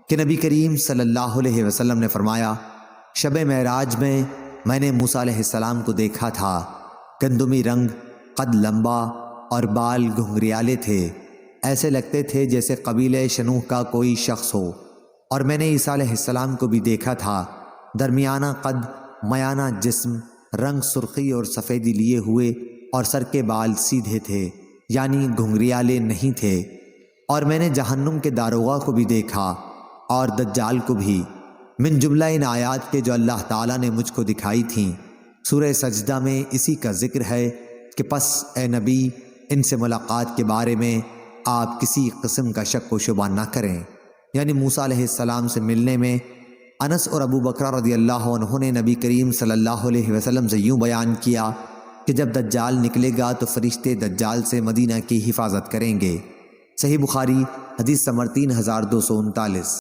کہ نبی کریم صلی اللہ علیہ وسلم نے فرمایا، شب معراج میں نے موسیٰ علیہ السلام کو دیکھا تھا، گندمی رنگ، قد لمبا اور بال گھنگریالے تھے، ایسے لگتے تھے جیسے قبیلہ شنوح کا کوئی شخص ہو۔ اور میں نے عیسیٰ علیہ السلام کو بھی دیکھا تھا، درمیانہ قد، میانہ جسم، رنگ سرخی اور سفیدی لیے ہوئے، اور سر کے بال سیدھے تھے، یعنی گھنگریالے نہیں تھے۔ اور میں نے جہنم کے داروغہ کو بھی دیکھا اور دجال کو بھی، من جملہ ان آیات کے جو اللہ تعالیٰ نے مجھ کو دکھائی تھیں۔ سورہ سجدہ میں اسی کا ذکر ہے کہ پس اے نبی، ان سے ملاقات کے بارے میں آپ کسی قسم کا شک و شبہ نہ کریں۔ یعنی موسیٰ علیہ السلام سے ملنے میں انس اور ابو بکر رضی اللہ عنہ نے نبی کریم صلی اللہ علیہ وسلم سے یوں بیان کیا کہ جب دجال نکلے گا تو فرشتے دجال سے مدینہ کی حفاظت کریں گے۔ صحیح بخاری حدیث نمبر 3239۔